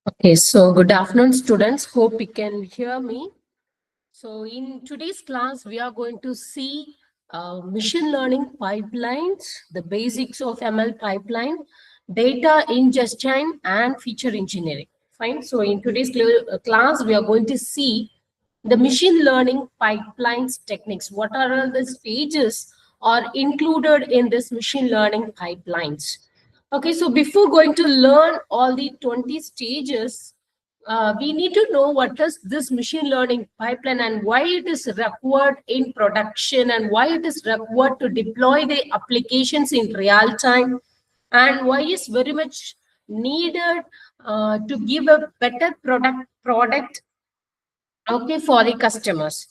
Okay, so good afternoon, students. Hope you can hear me. So in today's class, we are going to see machine learning pipelines, the basics of ML pipeline, data ingestion, and feature engineering. Fine. So in today's class, we are going to see the machine learning pipelines techniques. What are all the stages are included in this machine learning pipelines? Okay, so before going to learn all the 20 stages, we need to know what is this machine learning pipeline and why it is required in production and why it is required to deploy the applications in real time and why is very much needed to give a better product okay for the customers.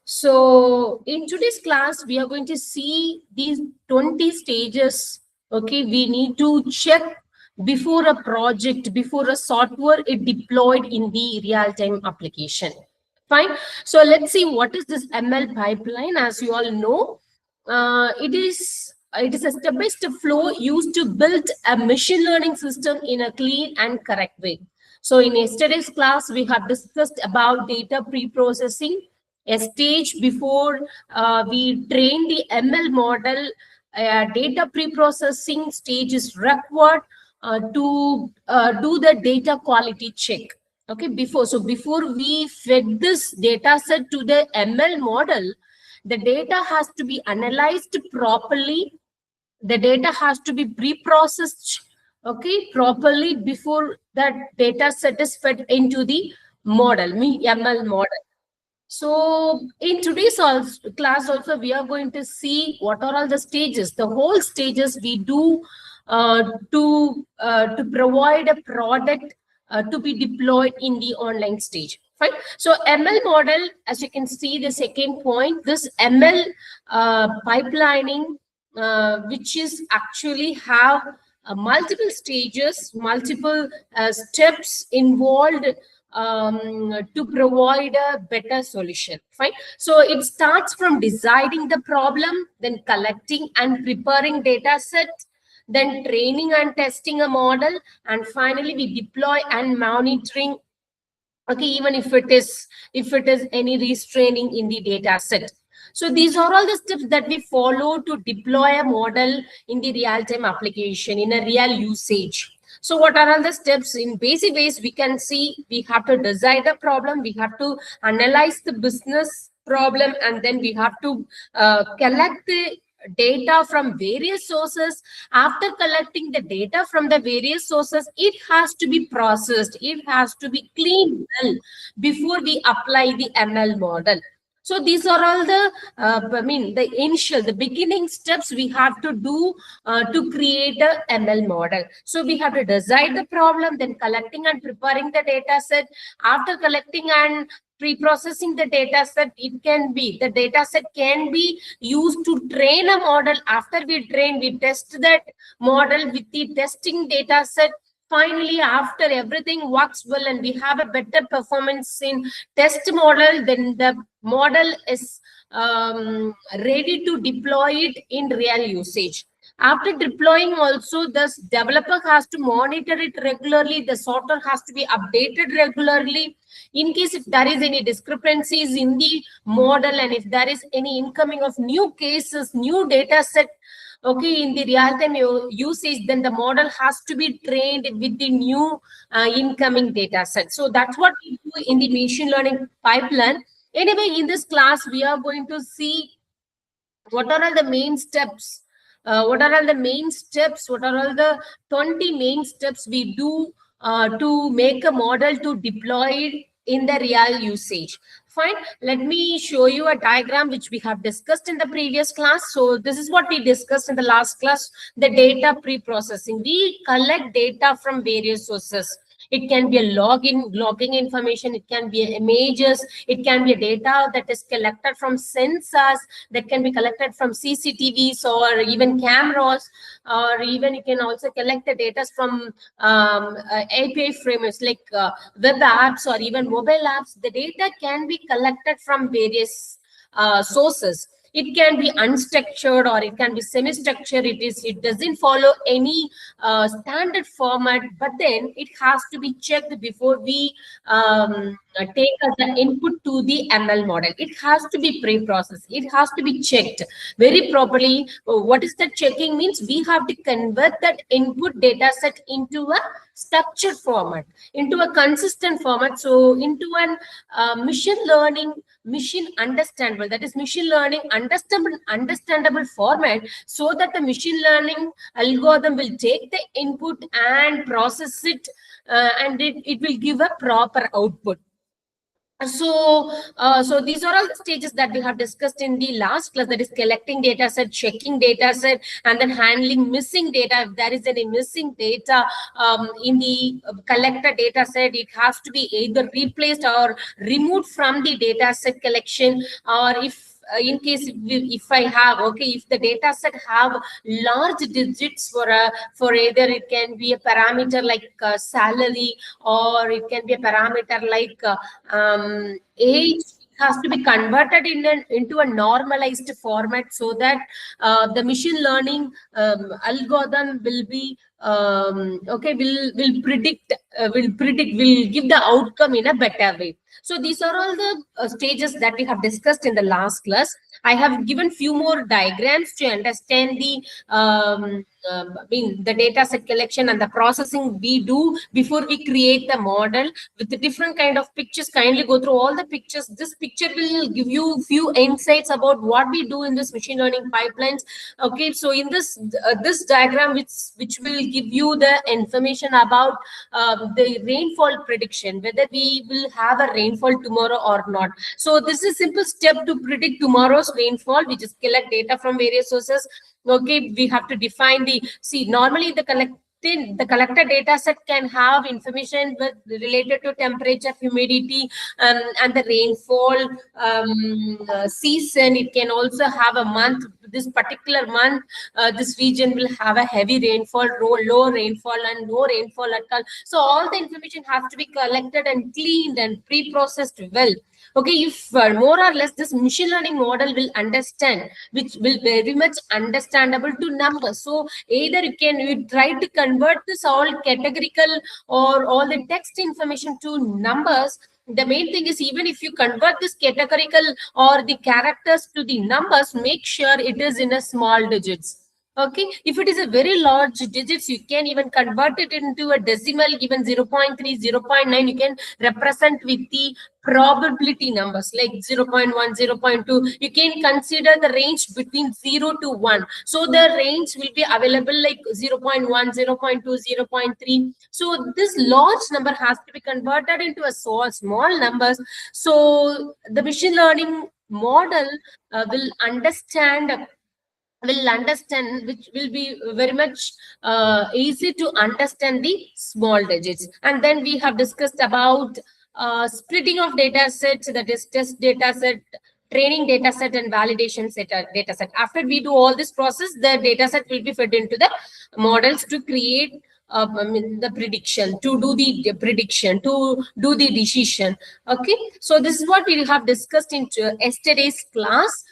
So in today's class we are going to see these 20 stages. Okay, we need to check before a project, before a software is deployed in the real-time application. Fine. So let's see what is this ML pipeline. As you all know, it is a step-by-step flow used to build a machine learning system in a clean and correct way. So in yesterday's class, we have discussed about data pre-processing, a stage before we train the ML model. Data pre-processing stage is required to do the data quality check. Okay, before we fed this data set to the ML model, the data has to be analyzed properly. The data has to be pre-processed, okay, properly before that data set is fed into the model, ML model. So in today's class also, we are going to see what are all the stages, the whole stages we do to provide a product to be deployed in the online stage. Fine. So ML model, as you can see, the second point, this ML pipelining, which is actually have multiple stages, multiple steps involved to provide a better solution. Fine. So it starts from deciding the problem, then collecting and preparing data sets, then training and testing a model, and finally we deploy and monitoring. Okay, even if it is any restraining in the data set. So these are all the steps that we follow to deploy a model in the real-time application in a real usage. So what are all the steps? In basic ways, we can see we have to design the problem, we have to analyze the business problem, and then we have to collect the data from various sources. After collecting the data from the various sources, it has to be processed, it has to be cleaned well before we apply the ML model. So these are all the the beginning steps we have to do to create a ML model. So we have to design the problem, then collecting and preparing the data set. After collecting and pre-processing the data set, the data set can be used to train a model. After we train, we test that model with the testing data set. Finally, after everything works well and we have a better performance in test model, then the model is ready to deploy it in real usage. After deploying also, the developer has to monitor it regularly, the software has to be updated regularly. In case if there is any discrepancies in the model and if there is any incoming of new cases, new data set, okay, in the real-time usage, then the model has to be trained with the new incoming data set. So that's what we do in the machine learning pipeline. Anyway, in this class, we are going to see what are all the main steps. What are all the main steps? What are all the 20 main steps we do to make a model to deploy it in the real usage? Fine. Let me show you a diagram which we have discussed in the previous class. So this is what we discussed in the last class, the data pre-processing. We collect data from various sources. It can be a logging information, it can be images, it can be data that is collected from sensors, that can be collected from CCTVs or even cameras, or even you can also collect the data from API frameworks like web apps or even mobile apps. The data can be collected from various sources. It can be unstructured or it can be semi-structured. It doesn't follow any standard format, but then it has to be checked before we take as the input to the ML model. It has to be pre-processed. It has to be checked very properly. What is that checking means? We have to convert that input data set into a structured format, into a consistent format. So into an machine learning, machine understandable, that is machine learning understandable format, so that the machine learning algorithm will take the input and process it, and it will give a proper output. So these are all the stages that we have discussed in the last class, that is collecting data set, checking data set, and then handling missing data. If there is any missing data in the collected data set, it has to be either replaced or removed from the data set collection. Or if in case if I have, okay, if the data set have large digits for either it can be a parameter like salary, or it can be a parameter like age, has to be converted into a normalized format, so that the machine learning algorithm will be will predict will give the outcome in a better way. So these are all the stages that we have discussed in the last class. I have given few more diagrams to understand the the data set collection and the processing we do before we create the model with the different kind of pictures. Kindly go through all the pictures. This picture will give you few insights about what we do in this machine learning pipelines. Okay, so in this this diagram, which will give you the information about the rainfall prediction, whether we will have a rainfall tomorrow or not. So this is a simple step to predict tomorrow's rainfall. We just collect data from various sources. Okay, we have to define the, see, normally the collected data set can have information related to temperature, humidity, and the rainfall season. It can also have a month. This particular month, this region will have a heavy rainfall, low rainfall, and no rainfall at all. So all the information has to be collected and cleaned and pre-processed well. Okay, if more or less this machine learning model will understand, which will very much understandable to numbers. So either you try to convert this all categorical or all the text information to numbers. The main thing is, even if you convert this categorical or the characters to the numbers, make sure it is in a small digits. Okay, if it is a very large digits, you can even convert it into a decimal, even 0.3, 0.9. You can represent with the probability numbers like 0.1, 0.2. You can consider the range between 0 to 1. So the range will be available like 0.1, 0.2, 0.3. So this large number has to be converted into a small numbers. So the machine learning model will understand, which will be very much easy to understand the small digits. And then we have discussed about splitting of data sets, that is test data set, training data set, and validation data set. After we do all this process, the data set will be fed into the models to create the prediction, to do the prediction, to do the decision. Okay, so this is what we have discussed in yesterday's class.